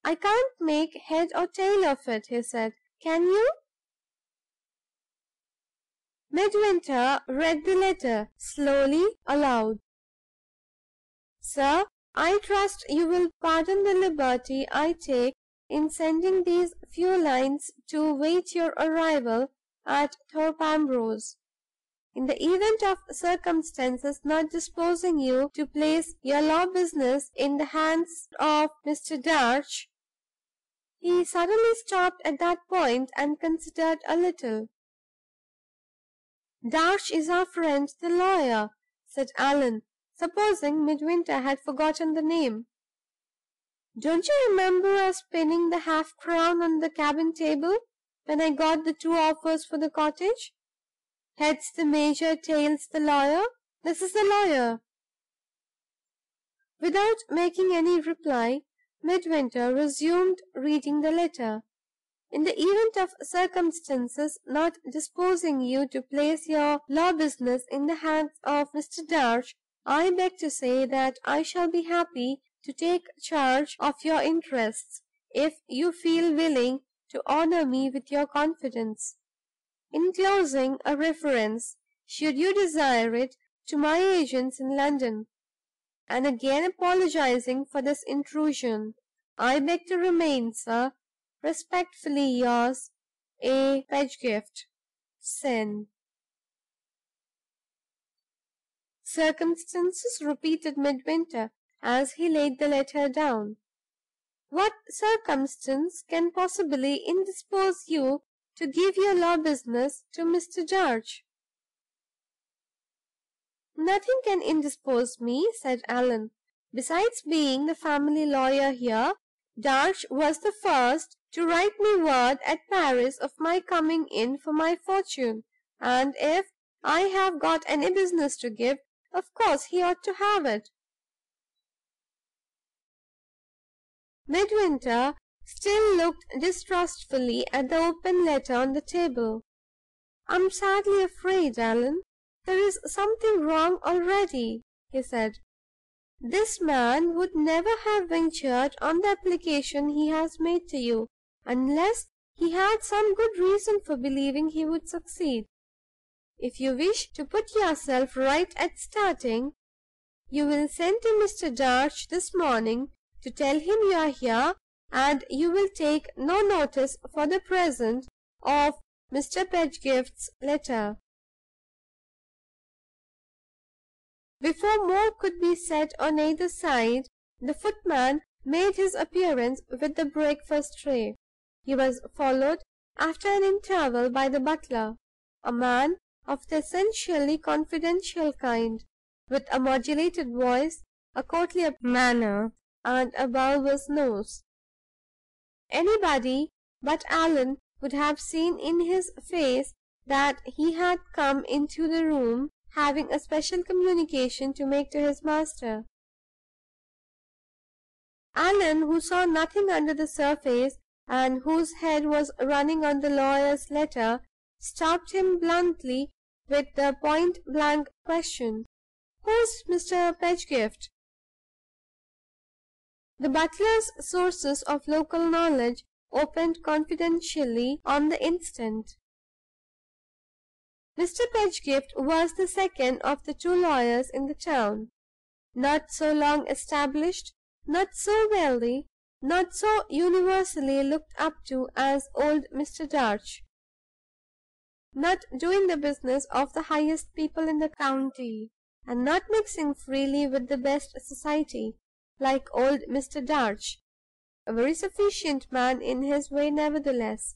"I can't make head or tail of it," he said. "Can you?" Midwinter read the letter slowly aloud. "Sir, I trust you will pardon the liberty I take in sending these few lines to wait your arrival at Thorpe Ambrose. In the event of circumstances not disposing you to place your law business in the hands of Mr. Darch—" He suddenly stopped at that point and considered a little. "Darch is our friend the lawyer," said Allan, supposing Midwinter had forgotten the name. "Don't you remember us pinning the half crown on the cabin table, when I got the two offers for the cottage? Heads the major, tails the lawyer. This is the lawyer." Without making any reply, Midwinter resumed reading the letter. "In the event of circumstances not disposing you to place your law business in the hands of Mr. Darch, I beg to say that I shall be happy to take charge of your interests, if you feel willing to honor me with your confidence. Enclosing a reference, should you desire it, to my agents in London. And again apologizing for this intrusion, I beg to remain, sir, respectfully yours, A. Pedgift, Sen." "Circumstances?" repeated Midwinter, as he laid the letter down. "What circumstance can possibly indispose you to give your law business to Mr. Darch?" "Nothing can indispose me," said Allan. "Besides being the family lawyer here, Darch was the first to write me word at Paris of my coming in for my fortune; and if I have got any business to give, of course he ought to have it." Midwinter still looked distrustfully at the open letter on the table. "I'm sadly afraid, Allan, there is something wrong already," he said. "This man would never have ventured on the application he has made to you, unless he had some good reason for believing he would succeed. If you wish to put yourself right at starting, you will send to Mr. Darch this morning to tell him you are here, and you will take no notice for the present of Mr. Pedgift's letter." Before more could be said on either side, the footman made his appearance with the breakfast tray. He was followed, after an interval, by the butler, a man of the essentially confidential kind, with a modulated voice, a courtly manner, and a bulbous nose. Anybody but Allan would have seen in his face that he had come into the room having a special communication to make to his master. Allan, who saw nothing under the surface, and whose head was running on the lawyer's letter, stopped him bluntly with the point blank question: "Who's Mr. Pedgift?" The butler's sources of local knowledge opened confidentially on the instant. Mr. Pedgift was the second of the two lawyers in the town; not so long established, not so wealthy, not so universally looked up to as old Mr. Darch; not doing the business of the highest people in the county, and not mixing freely with the best society, like old Mr. Darch; a very sufficient man in his way, nevertheless;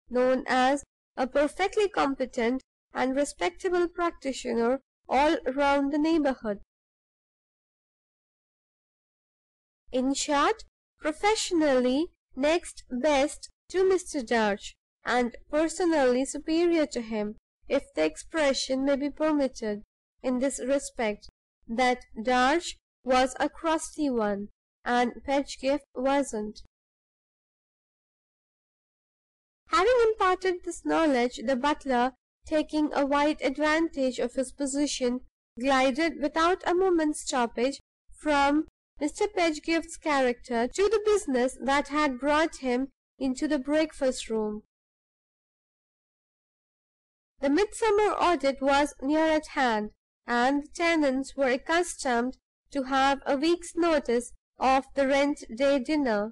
known as a perfectly competent and respectable practitioner all round the neighborhood. In short, professionally next best to Mr. Darch, and personally superior to him, if the expression may be permitted, in this respect, that Darch was a crusty one, and Pedgift wasn't. Having imparted this knowledge, the butler, taking a wide advantage of his position, glided without a moment's stoppage from Mr. Pedgift's character to the business that had brought him into the breakfast room. The midsummer audit was near at hand, and the tenants were accustomed to have a week's notice of the rent day dinner.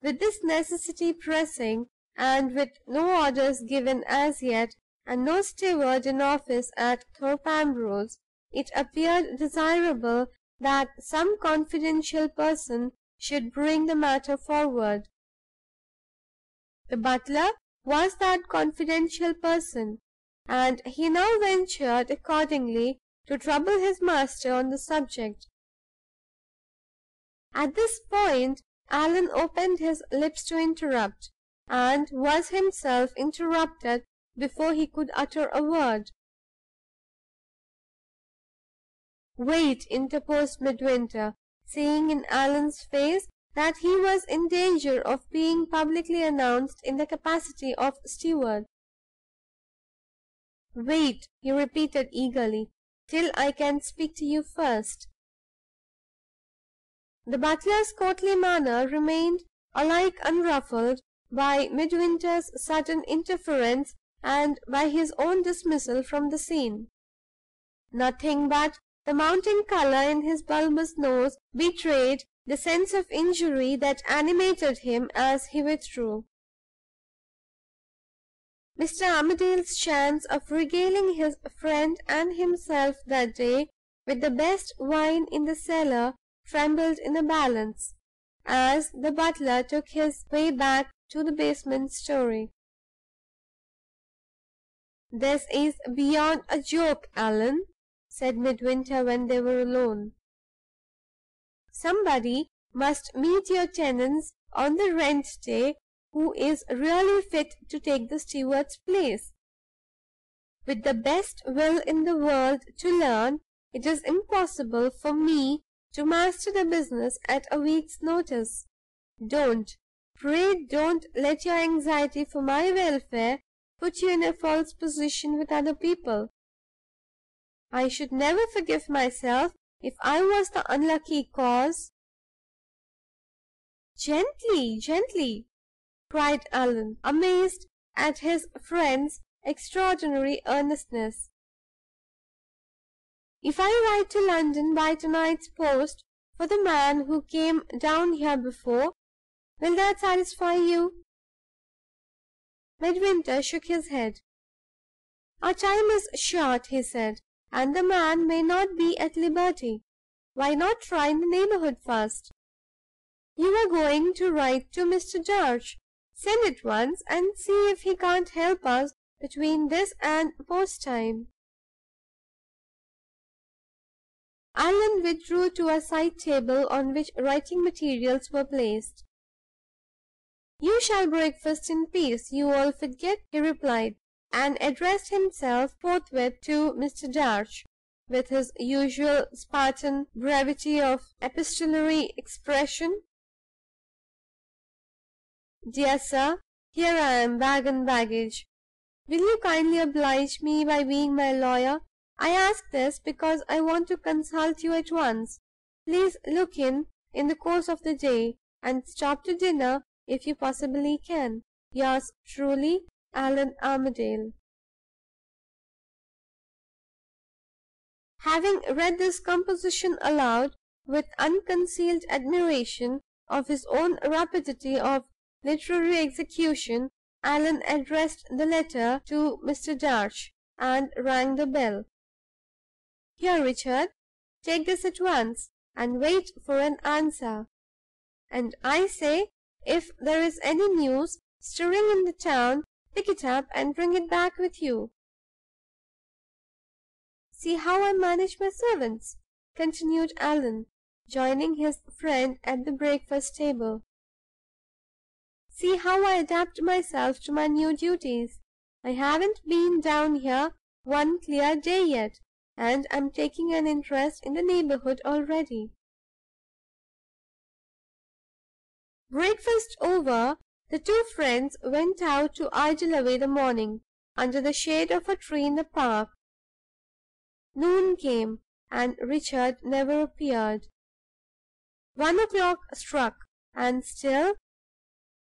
With this necessity pressing, and with no orders given as yet, and no steward in office at Thorpe Ambrose, it appeared desirable that some confidential person should bring the matter forward. The butler was that confidential person, and he now ventured accordingly to trouble his master on the subject. At this point Allan opened his lips to interrupt, and was himself interrupted before he could utter a word. "Wait," interposed Midwinter, seeing in Allan's face that he was in danger of being publicly announced in the capacity of steward. "Wait," he repeated eagerly, "till I can speak to you first." The butler's courtly manner remained alike unruffled by Midwinter's sudden interference and by his own dismissal from the scene. Nothing but the mounting color in his bulbous nose betrayed the sense of injury that animated him as he withdrew. Mr. Armadale's chance of regaling his friend and himself that day with the best wine in the cellar trembled in the balance, as the butler took his way back to the basement story. "This is beyond a joke, Allan," said Midwinter when they were alone. "Somebody must meet your tenants on the rent day who is really fit to take the steward's place. With the best will in the world to learn, it is impossible for me to master the business at a week's notice. Pray don't let your anxiety for my welfare put you in a false position with other people. I should never forgive myself if I was the unlucky cause—" "Gently, gently!" cried Allan, amazed at his friend's extraordinary earnestness. "If I write to London by to-night's post for the man who came down here before, will that satisfy you?" Midwinter shook his head. "Our time is short," he said, "and the man may not be at liberty. Why not try in the neighborhood first? You were going to write to Mr. Darch. Send at once, and see if he can't help us between this and post time." Allan withdrew to a side table on which writing materials were placed. "You shall breakfast in peace, you all forget," he replied, and addressed himself forthwith to Mr. Darch, with his usual Spartan brevity of epistolary expression. "Dear Sir, here I am, bag and baggage. Will you kindly oblige me by being my lawyer? I ask this because I want to consult you at once. Please look in the course of the day, and stop to dinner if you possibly can. Yours truly, Allan Armadale." Having read this composition aloud, with unconcealed admiration of his own rapidity of literary execution, Allan addressed the letter to Mr. Darch, and rang the bell. "Here, Richard, take this at once, and wait for an answer. And I say, if there is any news stirring in the town, pick it up and bring it back with you. See how I manage my servants," continued Allan, joining his friend at the breakfast table. "See how I adapt myself to my new duties. I haven't been down here one clear day yet, and I'm taking an interest in the neighborhood already." Breakfast over, the two friends went out to idle away the morning under the shade of a tree in the park. Noon came, and Richard never appeared. 1 o'clock struck, and still